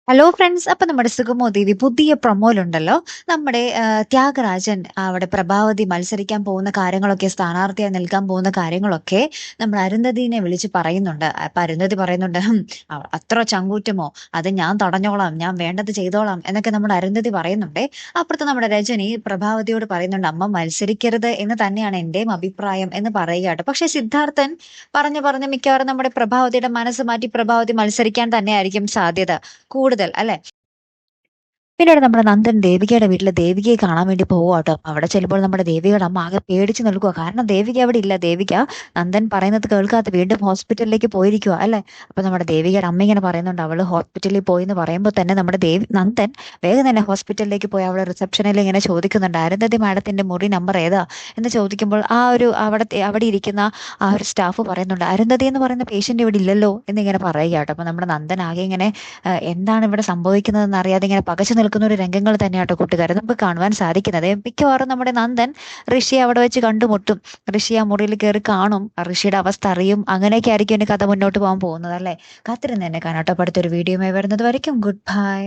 Hello friends. അപ്പൊ നമ്മുടെ സുഗമോദേവി പുതിയ പ്രൊമോയിലുണ്ടല്ലോ, നമ്മുടെ ത്യാഗരാജൻ അവിടെ പ്രഭാവതി മത്സരിക്കാൻ പോകുന്ന കാര്യങ്ങളൊക്കെ, സ്ഥാനാർത്ഥിയായി നിൽക്കാൻ പോകുന്ന കാര്യങ്ങളൊക്കെ നമ്മൾ അരുന്ധതിനെ വിളിച്ച് പറയുന്നുണ്ട്. അപ്പൊ അരുന്ധതി പറയുന്നുണ്ട്, അത്ര ചങ്കൂറ്റമോ, അത് ഞാൻ തടഞ്ഞോളാം, ഞാൻ വേണ്ടത് ചെയ്തോളാം എന്നൊക്കെ നമ്മുടെ അരുന്ധതി പറയുന്നുണ്ടേ. അപ്പുറത്ത് നമ്മുടെ രജനി പ്രഭാവതിയോട് പറയുന്നുണ്ട്, അമ്മ മത്സരിക്കരുത് എന്ന് തന്നെയാണ് എന്റെയും അഭിപ്രായം എന്ന് പറയുകയാട്ടോ. പക്ഷെ സിദ്ധാർത്ഥൻ പറഞ്ഞു മിക്കവാറും നമ്മുടെ പ്രഭാവതിയുടെ മനസ്സ് മാറ്റി പ്രഭാവതി മത്സരിക്കാൻ തന്നെയായിരിക്കും സാധ്യത കൂടുതൽ, അല്ലെ? പിന്നീട് നമ്മുടെ നന്ദൻ ദേവികയുടെ വീട്ടില് ദേവികയെ കാണാൻ വേണ്ടി പോവാട്ടോ. അവിടെ ചെല്ലുമ്പോൾ നമ്മുടെ ദേവികയുടെ അമ്മ ആകെ പേടിച്ച് നിൽക്കുക. കാരണം ദേവിക അവിടെ ഇല്ല. ദേവിക നന്ദൻ പറയുന്നത് കേൾക്കാതെ വീണ്ടും ഹോസ്പിറ്റലിലേക്ക് പോയിരിക്കുക, അല്ലെ? അപ്പൊ നമ്മുടെ ദേവികയുടെ അമ്മ ഇങ്ങനെ പറയുന്നുണ്ട്, അവള് ഹോസ്പിറ്റലിൽ പോയി എന്ന് പറയുമ്പോൾ തന്നെ നമ്മുടെ നന്ദൻ വേഗം തന്നെ ഹോസ്പിറ്റലിലേക്ക് പോയി അവളെ റിസപ്ഷനിൽ ഇങ്ങനെ ചോദിക്കുന്നുണ്ട്, അരുന്ധതി മാഡത്തിന്റെ മുറി നമ്പർ ഏതാ എന്ന് ചോദിക്കുമ്പോൾ അവിടെ ഇരിക്കുന്ന ആ ഒരു സ്റ്റാഫ് പറയുന്നുണ്ട്, അരുന്ധതി എന്ന് പറയുന്ന പേഷ്യന്റ് ഇവിടെ ഇല്ലല്ലോ എന്നിങ്ങനെ പറയുക കേട്ടോ. അപ്പൊ നമ്മുടെ നന്ദൻ ആകെ ഇങ്ങനെ എന്താണ് ഇവിടെ സംഭവിക്കുന്നതെന്ന് അറിയാതെ ഇങ്ങനെ പകച്ചു നിൽക്കുന്ന ഒരു രംഗങ്ങൾ തന്നെയാട്ടോ കൂട്ടുകാരെ നമുക്ക് കാണുവാൻ സാധിക്കുന്നത്. മിക്കവാറും നമ്മുടെ നന്ദൻ ഋഷിയെ അവിടെ വെച്ച് കണ്ടുമുട്ടും. ഋഷി ആ മുറിയിൽ കയറി കാണും, ഋഷിയുടെ അവസ്ഥ അറിയും. അങ്ങനെയൊക്കെ ആയിരിക്കും എന്റെ കഥ മുന്നോട്ട് പോകാൻ പോകുന്നത്, അല്ലേ? കാത്തിരുന്ന് തന്നെ കാണാട്ടോ. അടുത്തൊരു വീഡിയോയുമായി വരുന്നത് വരയ്ക്കും ഗുഡ് ബൈ.